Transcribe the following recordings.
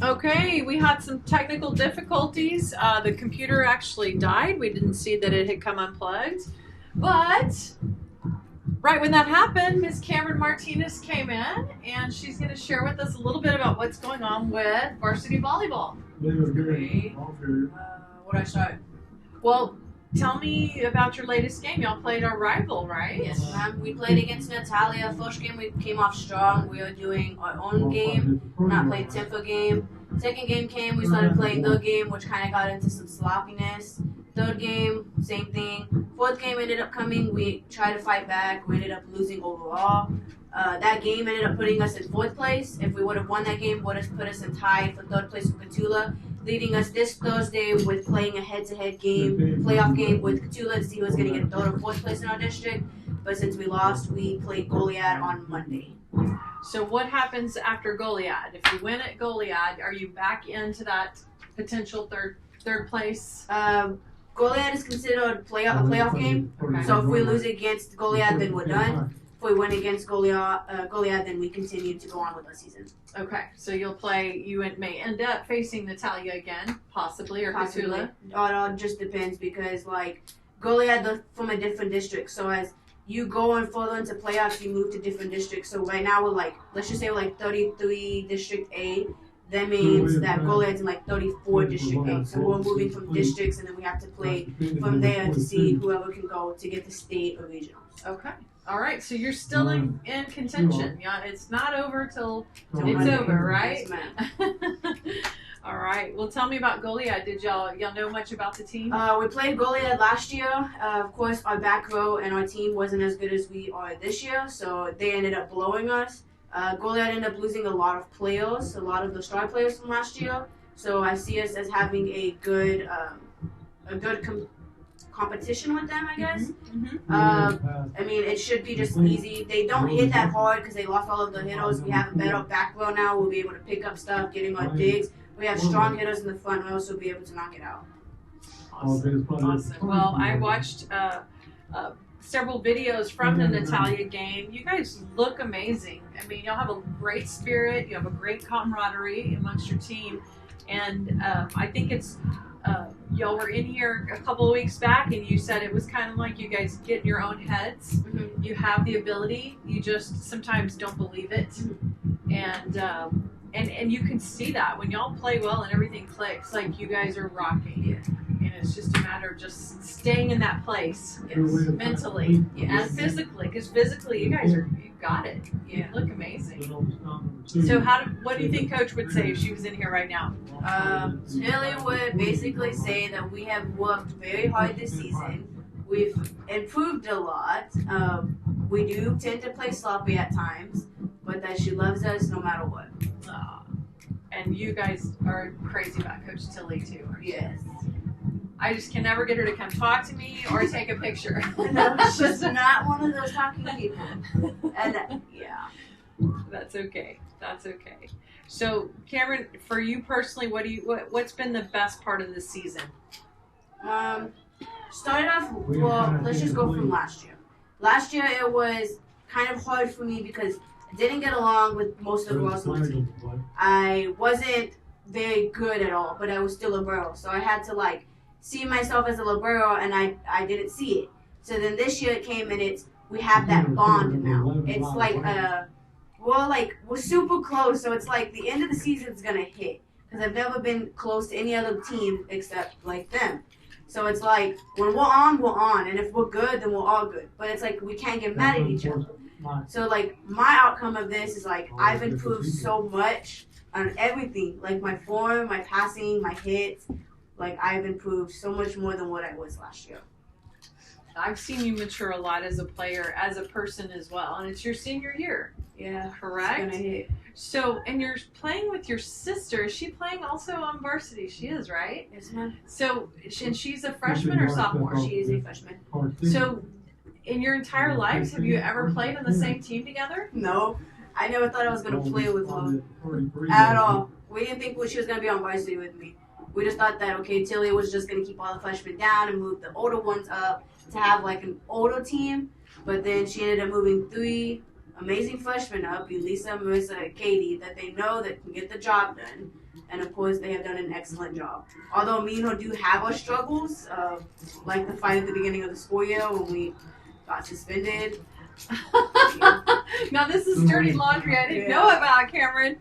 Okay, we had some technical difficulties. The computer actually died. We didn't see that it had come unplugged. But right when that happened, Miss Cameron Martinez came in, and she's going to share with us a little bit about what's going on with varsity volleyball. Okay. What do I start? Well, tell me about your latest game. Y'all played our rival, right? Yes, ma'am. We played against Natalia. First game we came off strong. We were doing our own game, not playing tempo game. Second game came, we started playing the game, which kind of got into some sloppiness. Third game, same thing. Fourth game ended up coming. We tried to fight back. We ended up losing overall. That game ended up putting us in fourth place. If we would have won that game, would have put us in tie for third place with Catula, leading us this Thursday with playing a head-to-head game, playoff game with Catula to see who was going to get third or fourth place in our district. But since we lost, we played Goliad on Monday. So what happens after Goliad? If you win at Goliad, are you back into that potential third place? Goliad is considered a playoff game. Okay. So if we lose against Goliad, then we're done. If we win against Goliad, then we continue to go on with our season. Okay, so you may end up facing Natalia again, possibly, or Catula. It all just depends because Goliad from a different district. So as you go on further into playoffs, you move to different districts. So right now we're let's just say we're 33 District A. That means that Goliad's in 34 District A. So we're moving from districts, and then we have to play from there to see whoever can go to get the state or regionals. Okay. All right. So you're still in contention. Yeah, it's not over till it's Monday. over, right? Yes, ma'am. All right. Well, tell me about Goliad. Did y'all know much about the team? We played Goliad last year. Of course, our back row and our team wasn't as good as we are this year, so they ended up blowing us. Goliad ended up losing a lot of players, a lot of the star players from last year. So I see us as having a good competition with them, I guess. Mm-hmm. I mean, it should be just easy. They don't hit that hard because they lost all of the hitters. We have a better back row now. We'll be able to pick up stuff, getting our digs. We have strong hitters in the front row, so we'll be able to knock it out. Awesome. Well, I watched several videos from the Natalia game. You guys look amazing. I mean, y'all have a great spirit. You have a great camaraderie amongst your team. And I think it's, y'all were in here a couple of weeks back, and you said it was kind of like you guys get in your own heads. Mm-hmm. You have the ability. You just sometimes don't believe it. And you can see that when y'all play well and everything clicks, like you guys are rocking. Yeah. And it's just a matter of just staying in that place, Yes. mentally, Yes. and physically. Because physically, you got it. You look amazing. So what do you think Coach would say if she was in here right now? Tilly would basically say that we have worked very hard this season. We've improved a lot. We do tend to play sloppy at times, but that she loves us no matter what. And you guys are crazy about Coach Tilly too. Yes. I just can never get her to come talk to me or take a picture. No, she's not one of those talking people. And yeah. That's okay. That's okay. So, Cameron, for you personally, what's been the best part of this season? Started off, well, let's just go from last year. Last year it was kind of hard for me because I didn't get along with most of the girls on the team. I wasn't very good at all, but I was still a libero. So I had to see myself as a libero, and I didn't see it. So then this year it came, and we have that bond now. It's we're super close, so it's the end of the season's gonna hit. Because I've never been close to any other team except them. So it's when we're on, and if we're good, then we're all good. But it's we can't get mad at each other. So my outcome of this is I've improved so much on everything, my form, my passing, my hits. I've improved so much more than what I was last year. I've seen you mature a lot as a player, as a person as well, and it's your senior year. Yeah, correct. It's gonna hit. So, and you're playing with your sister. Is she playing also on varsity? She is, right? Yes, ma'am. So, and she's a freshman or sophomore? She is a freshman. So, in your entire lives, have you ever played on the same team together? No, I never thought I was gonna play with her at all. We didn't think she was gonna be on varsity with me. We just thought that Tilly was just gonna keep all the freshmen down and move the older ones up to have an older team. But then she ended up moving 3 amazing freshmen up, Elisa, Marissa, and Katie, that they know that can get the job done. and of course they have done an excellent job. Although me and her do have our struggles, like the fight at the beginning of the school year when we got suspended. Now this is dirty laundry I didn't know about, Cameron.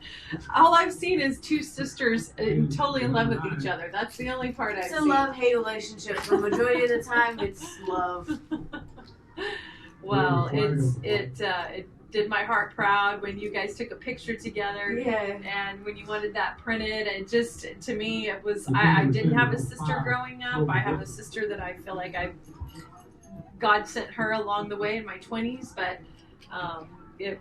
All I've seen is two sisters totally in love with each other. That's the only part I've seen. It's a love-hate relationship. The majority of the time, it's love. Well, it did my heart proud when you guys took a picture together. Yeah. And when you wanted that printed, and just to me, it was. I didn't have a sister growing up. I have a sister that I feel like God sent her along the way in my 20s, but it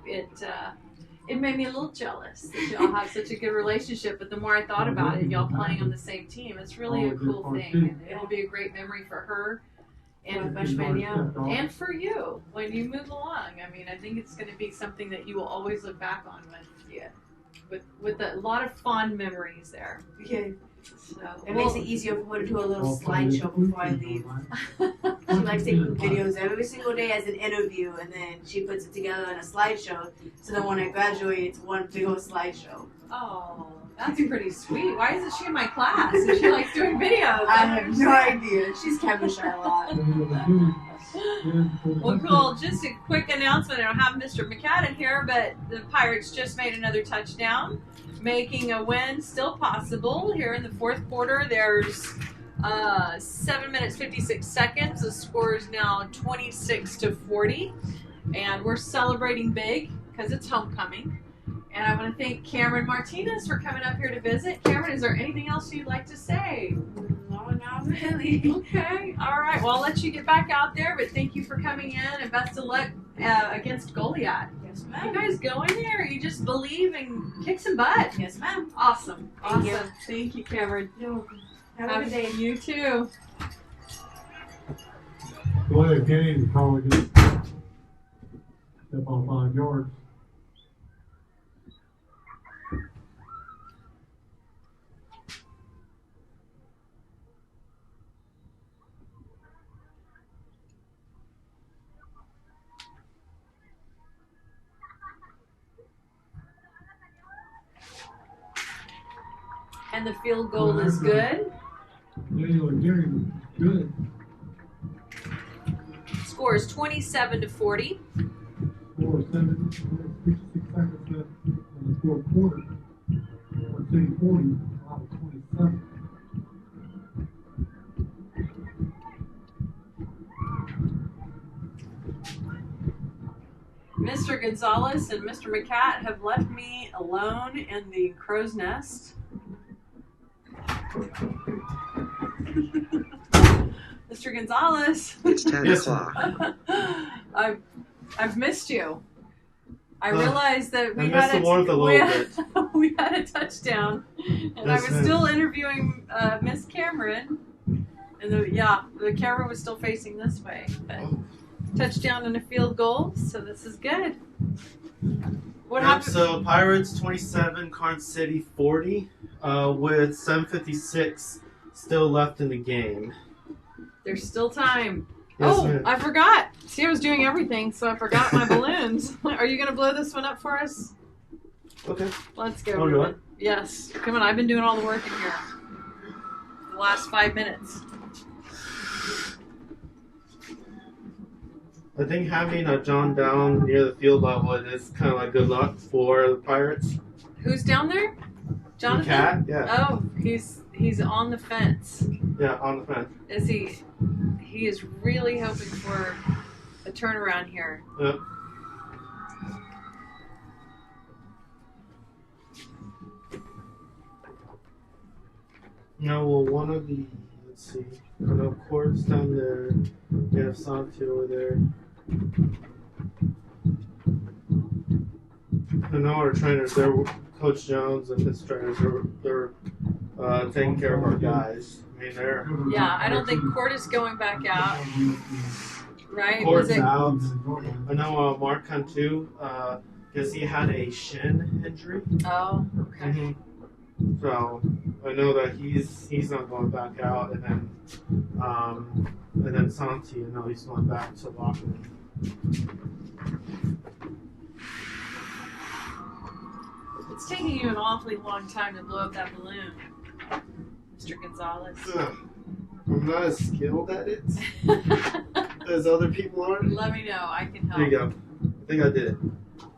made me a little jealous that y'all have such a good relationship. But the more I thought about it, y'all playing on the same team, it's really a cool thing, and it'll be a great memory for her and and for you when you move along. I mean, I think it's going to be something that you will always look back on with a lot of fond memories there. Yeah. So it makes it easier for her to do a little slideshow before I leave. She likes taking videos every single day as an interview, and then she puts it together in a slideshow. So then when I graduate, it's one big old slideshow. Oh, that's pretty sweet. Why isn't she in my class? If she likes doing videos, I have no idea. She's camera shy a lot. Well, cool. Just a quick announcement. I don't have Mr. McCadden here, but the Pirates just made another touchdown, making a win still possible here in the fourth quarter. There's 7 minutes 56 seconds. The score is now 26-40, and we're celebrating big because it's homecoming. And I want to thank Cameron Martinez for coming up here to visit. Cameron, is there anything else you'd like to say? No, not really. Okay. All right. Well, I'll let you get back out there, but thank you for coming in, and best of luck against Goliath. Yes, ma'am. You guys go in there. You just believe and kick some butt. Yes, ma'am. Awesome. Thank you. Thank you, Cameron. You're welcome. Have a good day. You too. Go ahead, Kenny, and probably just step on 5 yards. And the field goal is good. Good. Score is 27-40. 4 7, 56 seconds left in the fourth quarter. We're seeing 40 out of 27. Mr. Gonzalez and Mr. McCat have left me alone in the crow's nest. Mr. Gonzalez. It's 10 o'clock. I've missed you. I realized that we had a touchdown, and I was still interviewing Miss Cameron, and the camera was still facing this way. But touchdown and a field goal, so this is good. What happened? So Pirates 27, Carn City 40, with 7:56 still left in the game. There's still time. Yes, ma'am. I forgot. See, I was doing everything, so I forgot my balloons. Are you going to blow this one up for us? Okay. Let's go. I'll do it. Yes. Come on, I've been doing all the work in here. The last 5 minutes. I think having John down near the field level is kind of like good luck for the Pirates. Who's down there? Jonathan? The cat? Yeah. Oh, he's on the fence. Yeah, on the fence. Is he? He is really hoping for a turnaround here. Yep. No, well, one of the, let's see, I know Court's down there, we have Santi over there. I know our trainers, Coach Jones and his trainers, they're taking care of our guys. I mean, they're... Yeah, I don't think Court is going back out, right? Court's out. I know Mark Cantu, because he had a shin injury. Oh, okay. Mm-hmm. So I know that he's not going back out, and then Santi, I know he's going back to locker room. It's taking you an awfully long time to blow up that balloon, Mr. Gonzalez. I'm not as skilled at it as other people are. Let me know. I can help. There you go. I think I did it.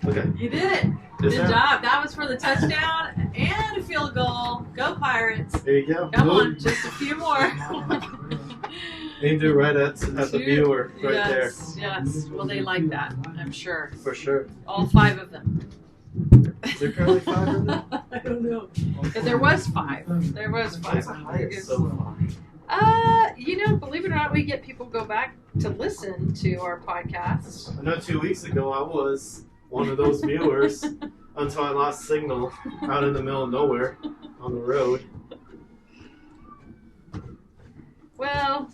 Okay. You did it. Good job. That was for the touchdown and a field goal. Go Pirates. There you go. Come on, just a few more. Aimed it right at the viewer right there. Yes. Well, they like that, I'm sure. For sure. All 5 of them. Is there currently 5 of them? I don't know. If there was 5. There was 5. That's the highest so far. Believe it or not, we get people go back to listen to our podcasts. I know 2 weeks ago I was one of those viewers until I lost signal out in the middle of nowhere on the road. Well,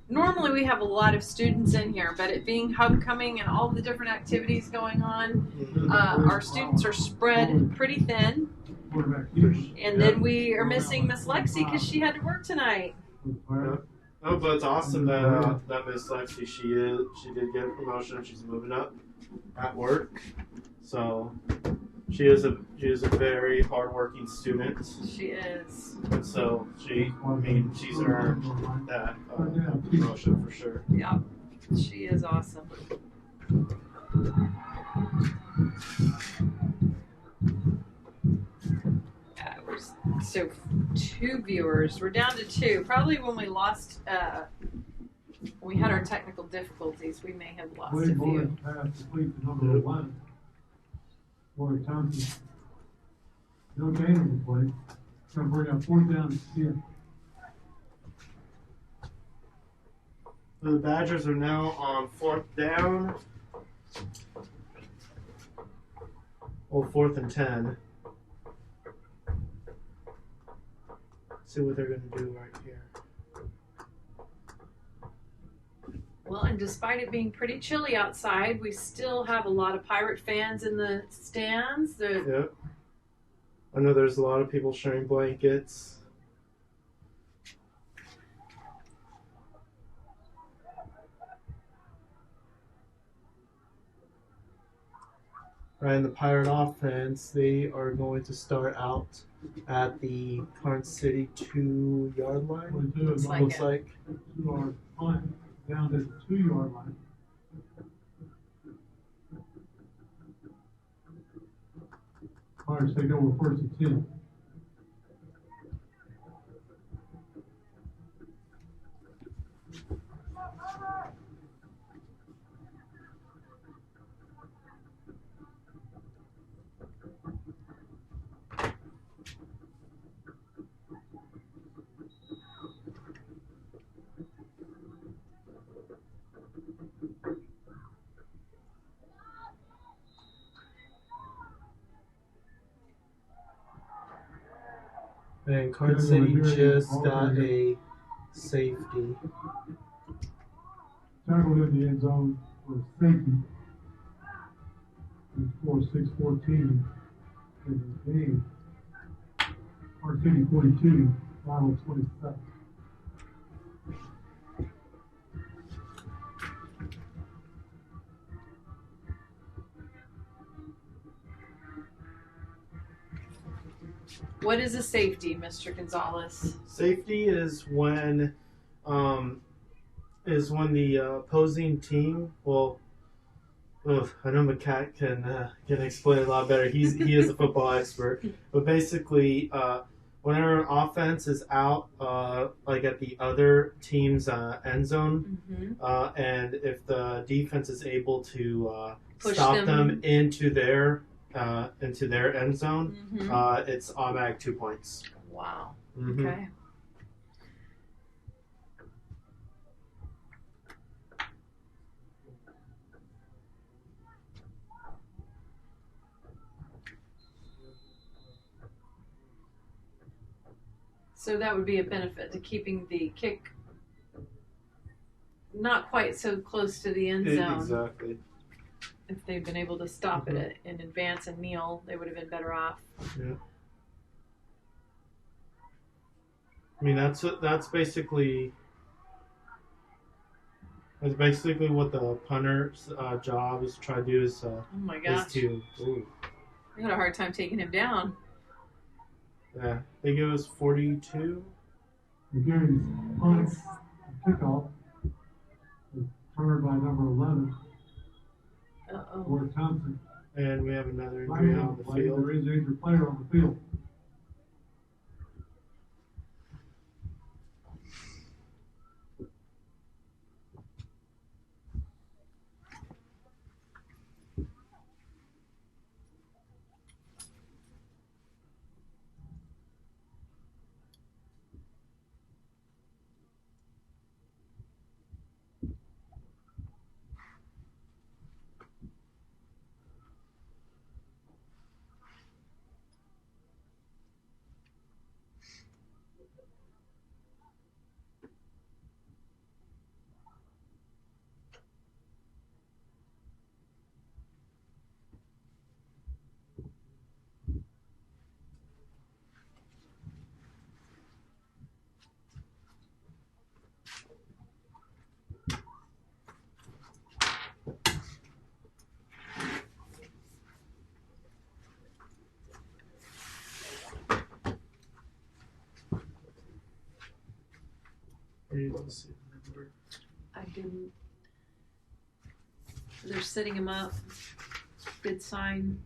normally we have a lot of students in here, but it being homecoming and all the different activities going on, our students are spread pretty thin. And then we are missing Miss Lexi because she had to work tonight. Oh, but it's awesome that Miss Lexi, she did get a promotion. She's moving up at work, so she is a very hardworking student. She is. And so she's earned that promotion for sure. Yeah, she is awesome. So 2 viewers. We're down to 2. Probably when we lost, we had our technical difficulties, we may have lost a few. No game in play. Gonna bring up 4th down and 10. The Badgers are now on 4th down. Well, 4th and 10. See what they're going to do right here. Well, and despite it being pretty chilly outside, we still have a lot of Pirate fans in the stands. Yep. I know there's a lot of people sharing blankets. Right, and the Pirate offense, they are going to start out at the Karn City 2-yard line. Looks like. 2-yard line, down to the 2-yard line. Pirates take over 1st and 10. And Karn City just got a safety. Tackled in the end zone for safety. And score 6-14 in the game. Karn City 42, Lytle 27. What is a safety, Mr. Gonzalez? Safety is when the opposing team. Well, I know McCat can explain it a lot better. He is a football expert. But basically, whenever an offense is out, like at the other team's end zone, and if the defense is able to stop them into their end zone, it's automatic 2 points. Wow. Okay. So that would be a benefit to keeping the kick not quite so close to the end zone. Exactly. If they'd been able to stop it in advance and kneel, they would have been better off. Yeah. I mean, that's basically what the punter's job is to try to do is oh my gosh. is to I had a hard time taking him down. Yeah, I think it was 42. McGarry's punt, kickoff, was turned by number 11, Uh-oh. Ward Thompson. And we have another injury on the field. There is an injured player on the field. I didn't. They're setting him up. Good sign.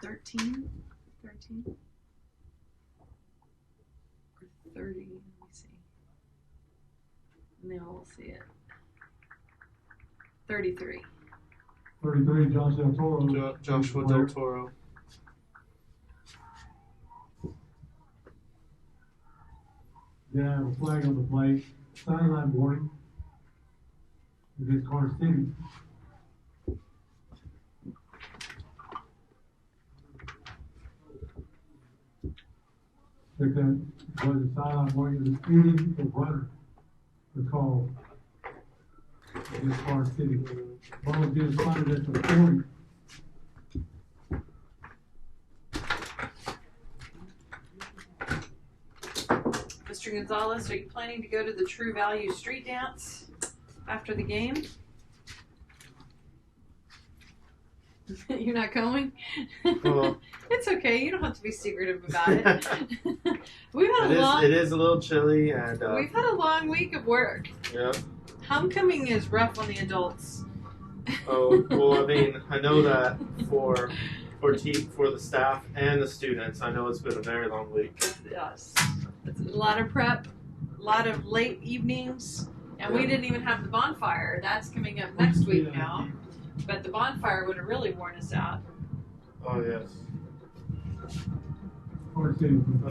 $13? Or 30? Let me see. Now we'll see it. 33. 33, Josh Del Toro. Joshua Del Toro. Yeah, a flag on the play. Sideline warning against Carter City. Check that. Was a sideline warning to the student, the runner, the call against Carter City. Ball is being spotted at the 40. Mr. Gonzalez, are you planning to go to the True Value Street Dance after the game? You're not going? Well, it's okay. You don't have to be secretive about it. It is a little chilly, and we've had a long week of work. Yeah. Homecoming is rough on the adults. Oh well, I mean, I know that for the staff and the students, I know it's been a very long week. Yes. It's a lot of prep, a lot of late evenings, and we didn't even have the bonfire. That's coming up next week now. But the bonfire would have really worn us out. Oh, yes. Fun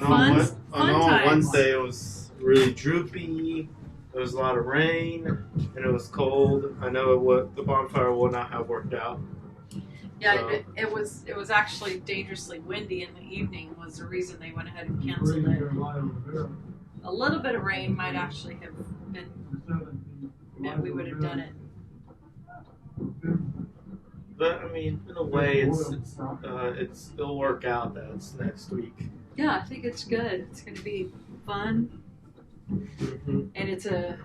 times. Wednesday it was really droopy. There was a lot of rain, and it was cold. I know the bonfire will not have worked out. Yeah, so. it was actually dangerously windy in the evening was the reason they went ahead and canceled it. A little bit of rain might actually have been, we would have done it. But I mean, in a way, it'll work out. That's next week. Yeah, I think it's good. It's going to be fun, and it's I'm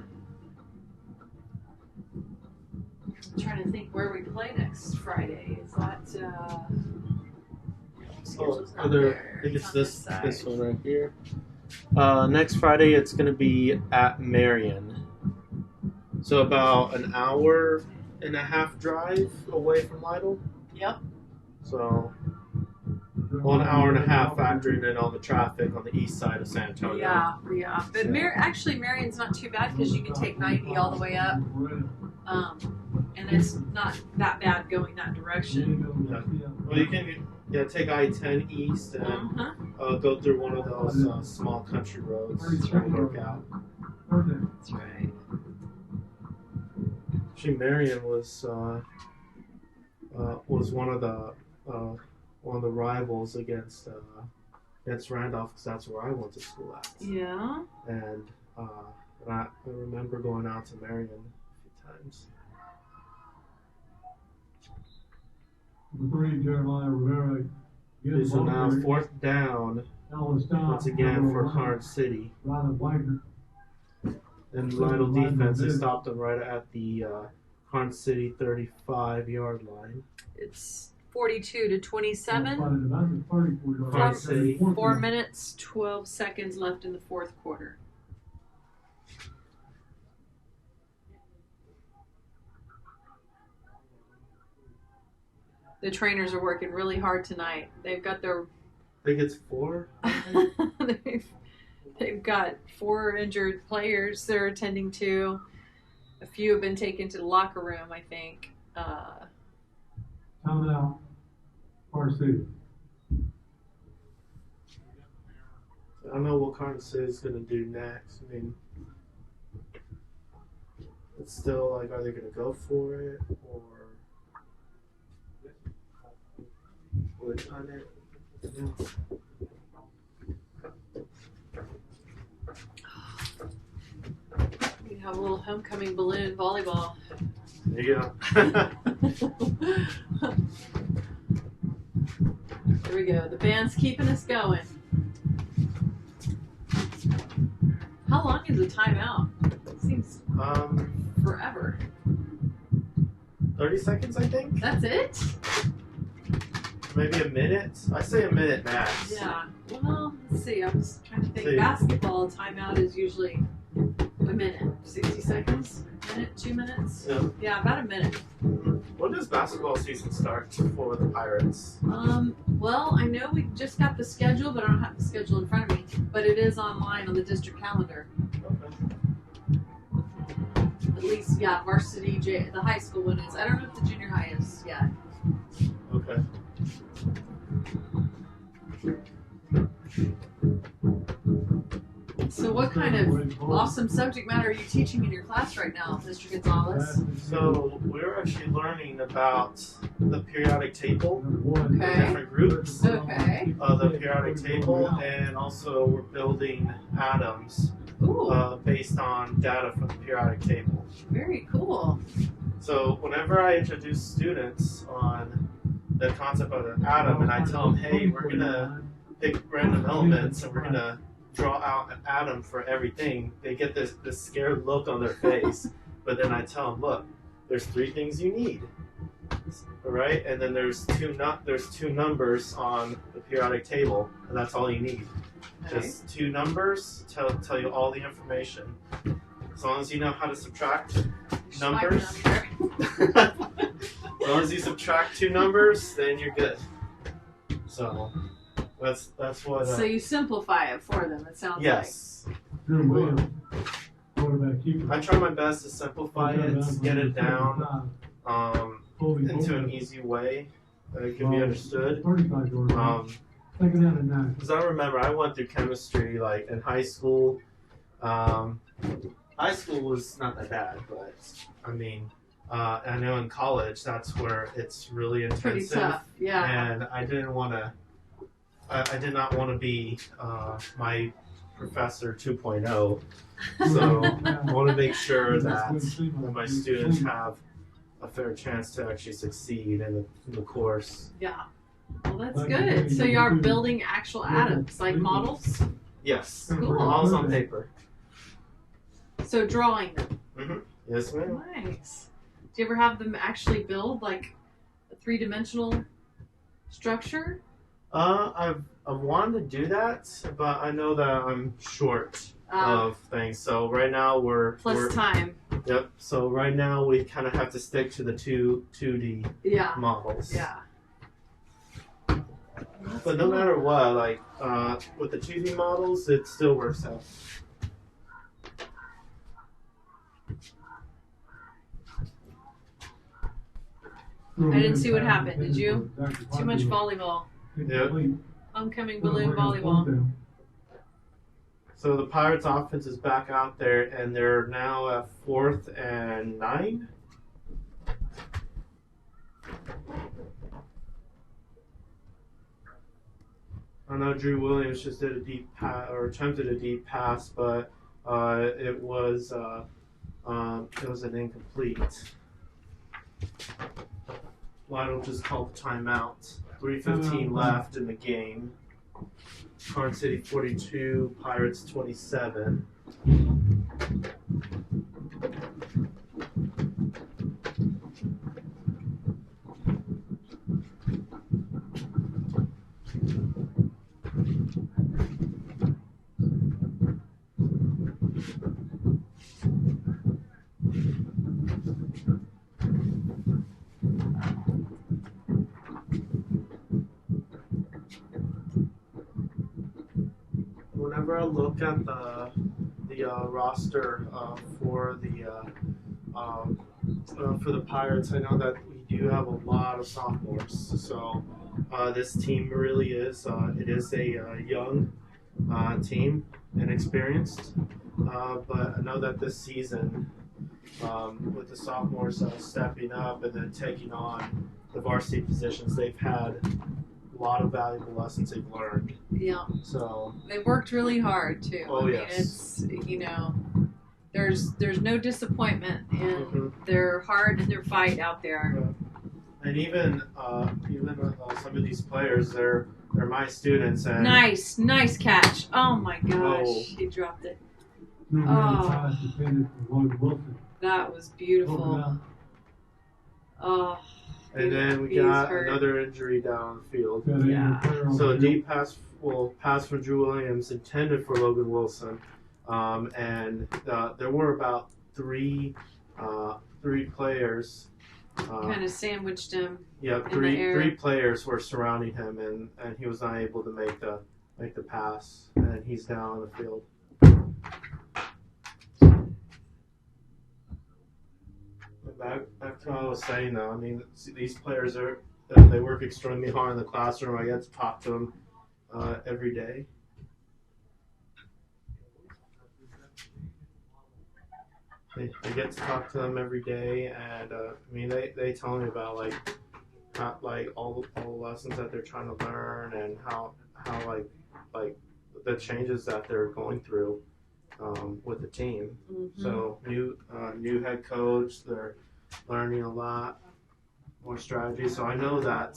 trying to think where we play next Friday. Is that? I think it's this one right here. Next Friday, it's going to be at Marion. So about an hour and a half drive away from Lytle. Yep. So 1 hour and a half factoring in all the traffic on the east side of San Antonio. Yeah. But actually, Marion's not too bad because you can take 90 all the way up. And it's not that bad going that direction. Yeah. Well, you can take I-10 east and go through one of those small country roads and work out. That's right. Actually, Marion was one of the rivals against Randolph because that's where I went to school at. Yeah. And I remember going out to Marion a few times. Number 3, Jeremiah Rivera. So now 4th down once again for Karn City. And Lytle defense has stopped them right at the Carn City 35-yard line. It's 42-27. Carn City. 4 minutes, 12 seconds left in the fourth quarter. The trainers are working really hard tonight. They've got their... I think it's 4. They've got 4 injured players they're attending to. A few have been taken to the locker room, I think. Timeout. Carn City. I don't know what Carn City is going to do next. I mean, it's still like, are they going to go for it or will they time it? We have a little homecoming balloon volleyball. There you go. There we go. The band's keeping us going. How long is the timeout? It seems forever. 30 seconds, I think. That's it? Maybe a minute. I say a minute max. Yeah. Well, let's see. I was trying to think. See. Basketball timeout is usually a minute, 60 seconds, a minute, 2 minutes. Yeah, about a minute. When does basketball season start for the Pirates? Well, I know we just got the schedule, but I don't have the schedule in front of me. But it is online on the district calendar. Okay. At least, yeah, varsity, the high school one is. I don't know if the junior high is yet. Okay. So what kind of awesome subject matter are you teaching in your class right now, Mr. Gonzalez? So we're actually learning about the periodic table, the Okay. different groups Okay. of the periodic table, and also we're building atoms Ooh, based on data from the periodic table. very cool. So whenever I introduce students on the concept of an atom and I tell them, hey, we're going to pick random elements and we're going to draw out an atom for everything, they get this scared look on their face. But then I tell them, look, there's 3 things you need, all right? And then there's two numbers on the periodic table, and that's all you need. Okay. Just 2 numbers tell you all the information. As long as you know how to subtract numbers, as long as you subtract 2 numbers, then you're good. So that's what. So you simplify it for them, it sounds yes. I try my best to simplify it, get it down into an easy way that it can be understood. Because I remember I went through chemistry like in high school. High school was not that bad, but I mean, I know in college that's where it's really intensive. pretty tough, yeah. And I did not want to be my professor 2.0. So I want to make sure that my students have a fair chance to actually succeed in the course. Yeah. Well, that's good. So you are building actual atoms, like models? Yes. Cool. Models on paper. So drawing them. Mm-hmm. Yes, ma'am. Nice. Do you ever have them actually build like a 3-dimensional structure? I've wanted to do that, but I know that I'm short of things. So right now Plus time. Yep. So right now we kind of have to stick to the 2D models. Yeah. But no matter what, like with the 2D models, it still works out. I didn't see what happened. Did you? Too much volleyball. Yep. Homecoming balloon volleyball. So the Pirates offense is back out there, and they're now at 4th and 9. I know Drew Williams just did a deep pass or attempted a deep pass, but it was an incomplete. Lytle just called the timeout. 3:15 left in the game. Carn City 42, Pirates 27. a look at the roster for the Pirates, I know that we do have a lot of sophomores. So this team really is it is a young team, inexperienced. But I know that this season, with the sophomores stepping up and then taking on the varsity positions, they've had a lot of valuable lessons they've learned. Yeah. So they worked really hard too. Oh, I mean, yes. it's there's no disappointment in their heart and their fight out there. And even some of these players, they're my students. And Nice catch. Oh my gosh, Oh. he dropped it. Pass intended for Logan Wilson. That was Open beautiful. up. Oh. And then we He's got hurt. another injury down the field. Got an Yeah. player on So a the deep pass from Drew Williams intended for Logan Wilson, and there were about three players. Kind of sandwiched him. Yeah, in the air. three players were surrounding him, and he was not able to make the pass, and he's down on the field. Back to what I was saying, though. I mean, these players they work extremely hard in the classroom. I get to talk to them every day. I get to talk to them every day, and I mean, they tell me about all the lessons that they're trying to learn, and how like the changes that they're going through with the team. Mm-hmm. So new head coach, they're learning a lot more strategy. So I know that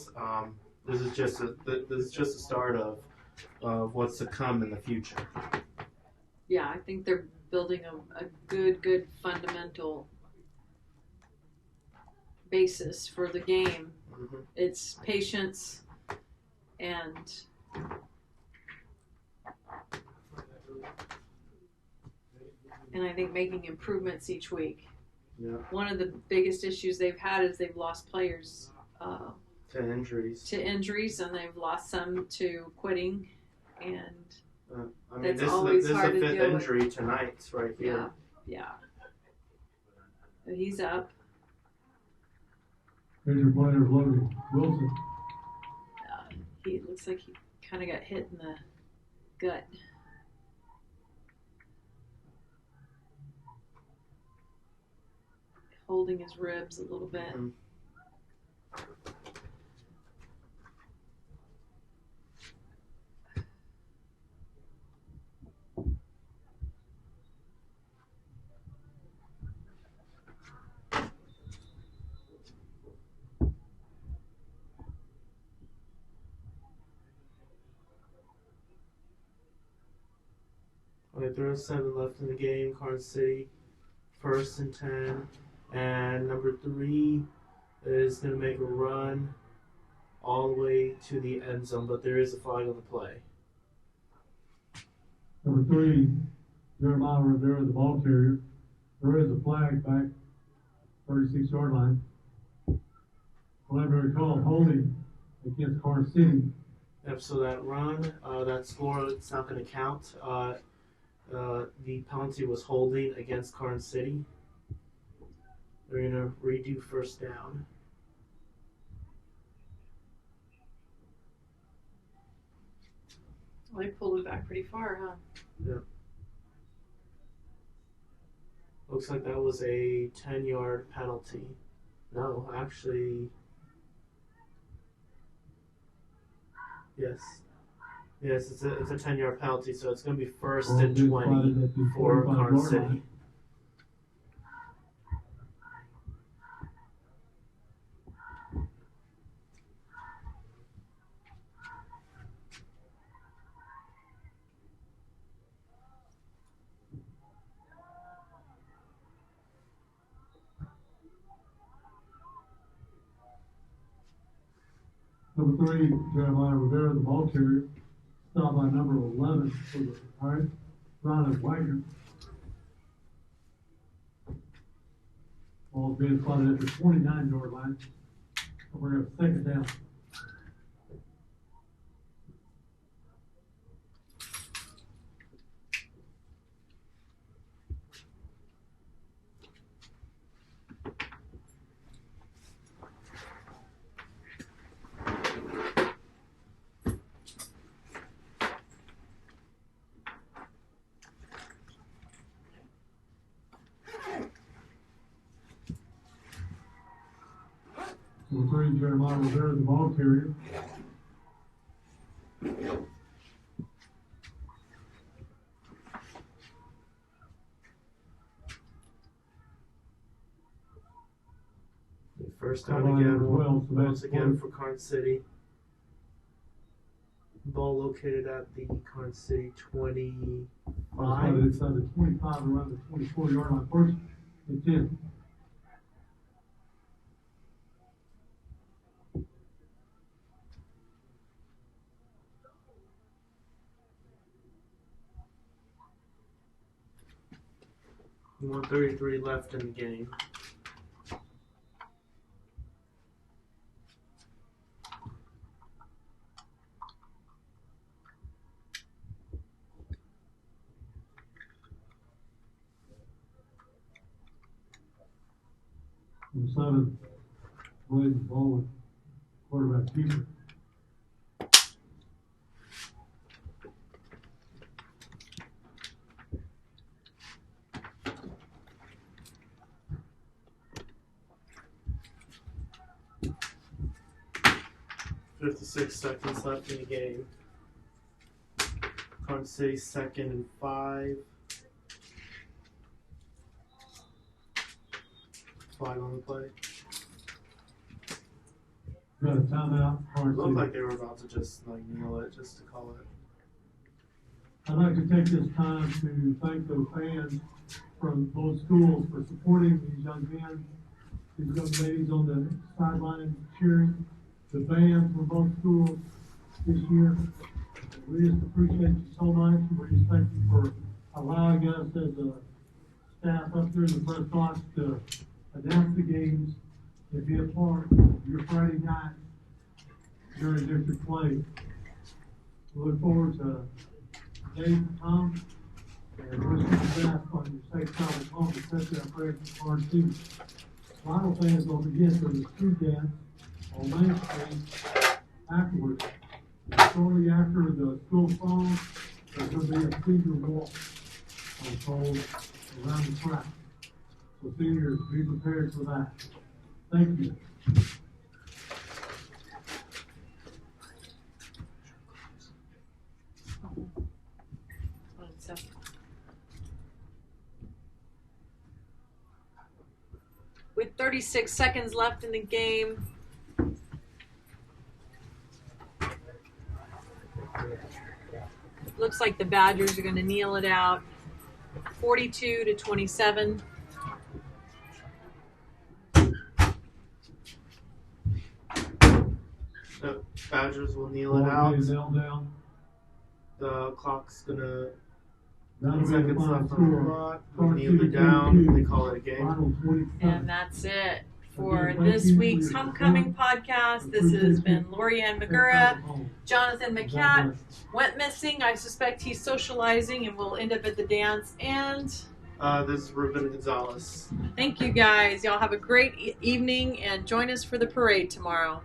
this is just a start of what's to come in the future. Yeah, I think they're building a good fundamental basis for the game. Mm-hmm. It's patience and I think making improvements each week. Yeah. One of the biggest issues they've had is they've lost players To injuries. and they've lost some to quitting, and I mean, That's always this is hard the to fifth deal with. injury tonight, right here. yeah. But he's up. Here's your player, Logan Wilson. He looks like he kind of got hit in the gut. Holding his ribs a little bit. Mhm. Okay, there's 7 left in the game. Carson City, 1st and 10, and number 3 is going to make a run all the way to the end zone, but there is a flag on the play. Number 3, Jeremiah Rivera, the ball carrier. There is a flag back, 36-yard line. Preliminary call holding against Carson City. Yep, so that run, that score, it's not going to count. The penalty was holding against Carson City. They're going to redo 1st down. Well, they pulled it back pretty far, huh? Yeah. Looks like that was a 10-yard penalty. No, actually, yes. Yes, it's a 10-yard penalty, so it's going to be 1st and 20 for Carson City. Number 3, Jeremiah Rivera, the ball carrier. Stopped by number 11 for the Pirates, Ron Wagner. Ball's being spotted at the 29-yard line. We're going to 2nd down. Number 3, Jeremiah Rivera, the ball carrier. First down again, once again for Karn City. Ball located at the Karn City 25. It's on the 25 around the 24-yard line. First and 10. $1:33 left in the game. Number 7, plays the ball with quarterback keeper. .56 seconds left in the game. Karn City 2nd and 5. Flag on the play. Got a timeout. It looked like they were about to just kneel it, just to call it. I'd like to take this time to thank the fans from both schools for supporting these young men, these young ladies on the sideline cheering, the band from both schools this year. We just appreciate you so much. We just thank you for allowing us as a staff up here in the press box to announce the games and be a part of your Friday night during district play. We look forward to Dave and Tom and wish you the best on your safe travel home, especially our prayers for Karn City. Lytle fans don't forget there's a street dance on Main Street afterwards. Shortly after the school song, there's going to be a senior walk on poles around the track. So seniors, be prepared for that. Thank you. With 36 seconds left in the game, looks like the Badgers are going to kneel it out. 42-27. The Badgers will kneel it out. The clock's gonna 10 seconds left on the clock. We'll kneel it down. They call it a game. And that's it for this week's Homecoming podcast. This has been Lorianne Magura. Jonathan McCat went missing. I suspect he's socializing and will end up at the dance. And this is Ruben Gonzalez. thank you guys. Y'all have a great evening and join us for the parade tomorrow.